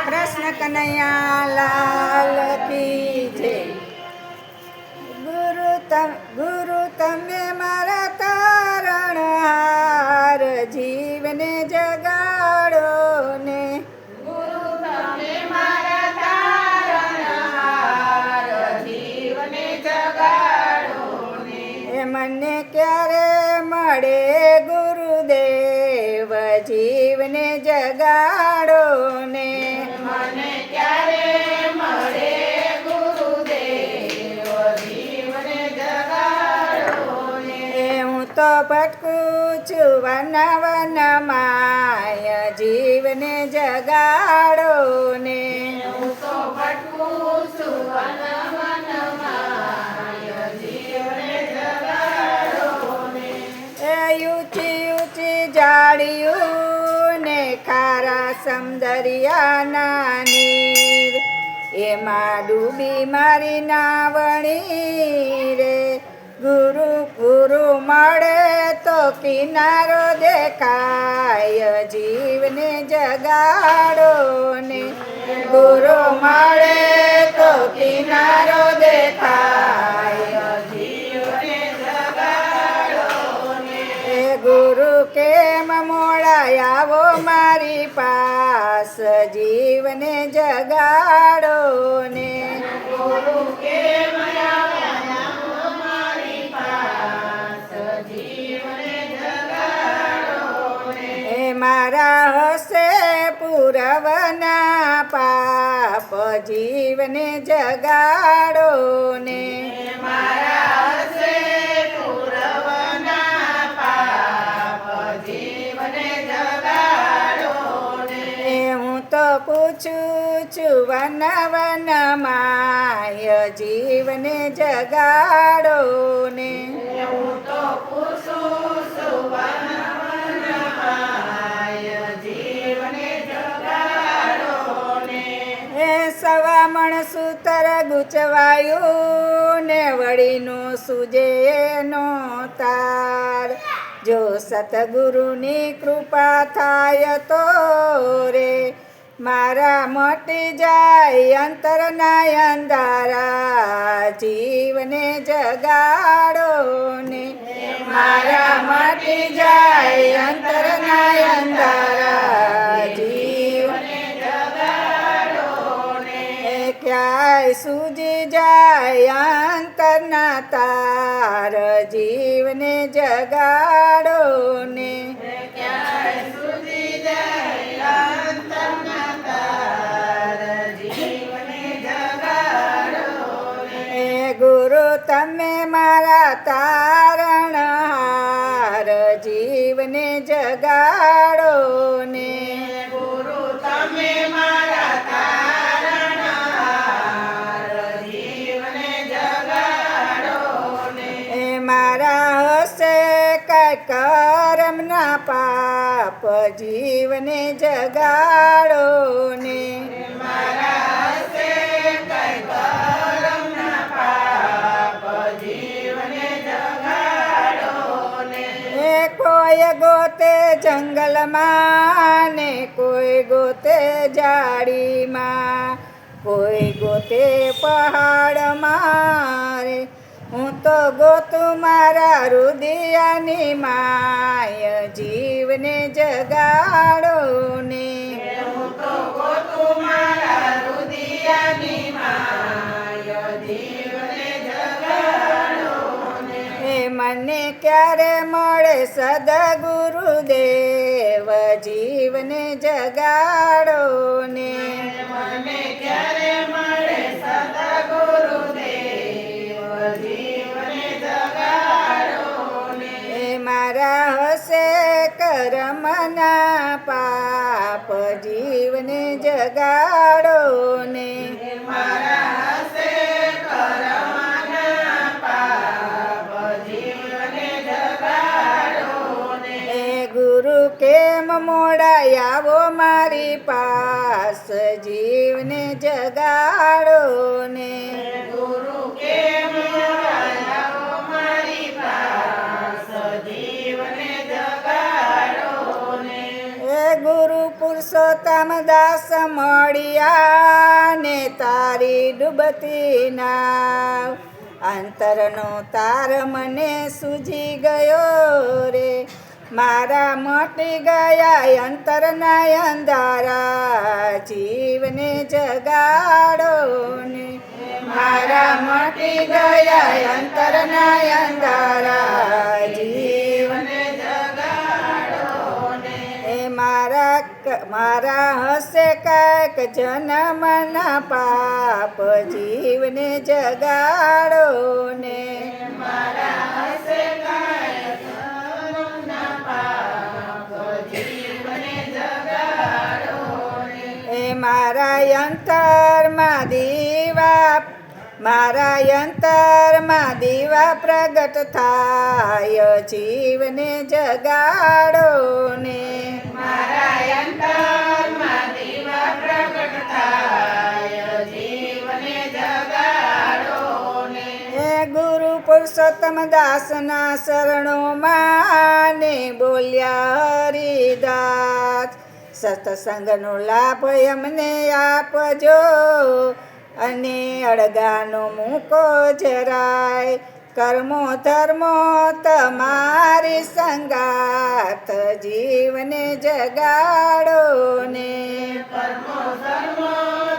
કૃષ્ણ કનૈયા લાલ કી જય. ગુરુ તમે મારા તારણહાર, જીવને જગાડો ને. ગુરુ તમે મારા તારણહાર, જીવને જગાડો ને. એ મને ક્યારે મળે ગુરુદેવ, જીવને જગાડો ને. મને ક્યારે મળે ગુરુદેવ, જીવને જગાડો ને. હું તો ભટકું છું વન વનમાય, જીવને જગાડો ને. હું તો ભટકું છું વન વનમાય, જીવને જગાડો ને. એ ઊંચી ઊંચી જાળીયું ને ખારા સમદરિયાના નીર, એમાં ડૂબી મારી નાવણી રે. ગુરુ મળે તો કિનારો દેખાય, જીવને જગાડો ને. ગુરુ મળે તો કિનારો દેખાય, જીવને જગાડો ને. એ ગુરુ કેમ મોડા આવો મારી પાસ, જીવને જગાડો ને. ગુરુ કેમ આવ્યા મારી પાસ, જીવને જગાડો ને. એ મારા હશે પૂરવના પાપ, જીવને જગાડો ને. મારા હશે પૂરવના પાપ, જીવને જગાડો ને. એ હું તો પૂછું છું વન વનમાય, જીવને જગાડો ને. હું તો પૂછું છું વન વનમાય, જીવને જગાડો ને. એ સવામણ સૂતર ગુચવાયું ને, વળીનું સૂજે નો તાર. જો સતગુરુની કૃપા થાય તો રે, મારા મટી જાય અંતરના અંધારા, જીવને જગાડો ને. મારા મટી જાય અંતરના અંધારા, જીવને જગાડો ને. એ ક્યાંય સૂજી જાય અંતરના તાર, જીવને જગાડો ને. ક્યાંય સુધી જાય અંતરના તાર, જીવને જગાડો ને. એ ગુરુ તમે મારા તારણહાર, જીવને જગાડો ને. ગુરુ તમે મારા તારણહાર, જીવને જગાડો ને. એ મારા હશે કઈ કરમના પાપ, જીવને જગાડો ને. મારા હસ્તે કઈ કરમના પાપ, જીવને જગાડો ને. એ કોઈ ગોતે જંગલમાં ને, કોઈ ગોતે ઝાડીમાં, કોઈ ગોતે પહાડમાં રે. હું તો ગોતું મારા હૃદયની માય, જીવને જગાડો ને. હું તો ગોતું મારા હૃદયની માય, જીવને જગાડો ને. એ મને ક્યારે મળે સદગુરુદેવ, જીવને જગાડો ને. મને ક્યારે મળે સદગુરુદેવ, જીવને જગાડો ને. એ મારા હશે કરમના પાપ, જીવને જગાડો ને. મારા હસ્તે કરમના પાપ, જીવને જગાડો ને. એ ગુરુ કેમ મોડા આવો મારી પાસ, જીવને જગાડો ને. ગુરુ કેમ આવ્યા મારી પાસ, જીવને જગાડો ને. એ ગુરુ પુરુષોત્તમ પુરુષોત્તમદાસ મળ્યા ને તારી ડૂબતી નાવ અંતરનો તાર મને સૂજી ગયો રે મારા મટી ગયા અંતરના અંધારા જીવને જગાડો ને મારા મટી ગયા અંતરના અંધારા જીવને જગાડો ને એ મારા હશે કાંઈક જન્મના પાપ જીવને જગાડો ને મારા હશે કાંઈક જન્મના પાપ જીવને જગાડો ને એ મારા અંતરમાં દીવા પ્રગટ થાય જીવને જગાડો ને મારા અંતરમાં દીવા પ્રગટ થાય જીવને જગાડો ને હે ગુરુ પુરુષોત્તમ દાસના શરણોમાં ને બોલ્યા હરિદાસ સત્સંગનો લાભ અમને આપજો અને અળગાનો મૂકો જરાય કર્મો ધર્મો તમારી સંગાત જીવને જગાડો ને કર્મો ધર્મો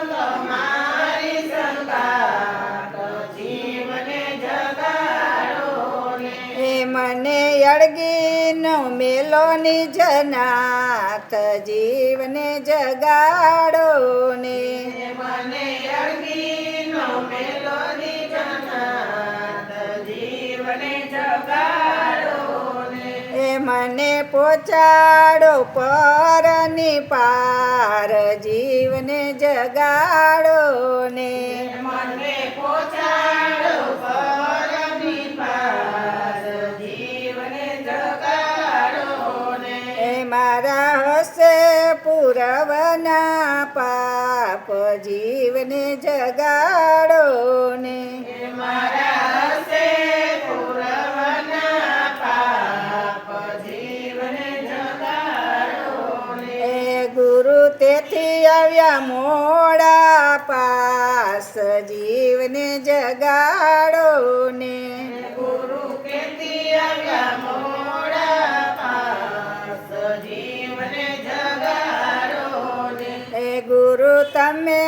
તમારી સંગાત જીવને જગાડો ને એ મને અળગીનો મેલોની જનાત જીવને જગાડો ને મને અળગીનો મેલોની જનાત જીવને જગાડો ને એ મને પહોંચાડો પરની પાર જીવને જગાડો ને મને પહોંચાડો પરની પાર જીવને જગાડો ને એ મારા હશે પૂરવના પાપ જીવને જગાડો ને મારા હશે પૂરવના પાપ જીવને જગાડો ને એ ગુરુ તેથી આવ્યા મોડા પાસ જીવને જગાડો ને ગુરુ તેથી આવ્યા મોડા પાસ જીવને જગાડો ને એ ગુરુ તમે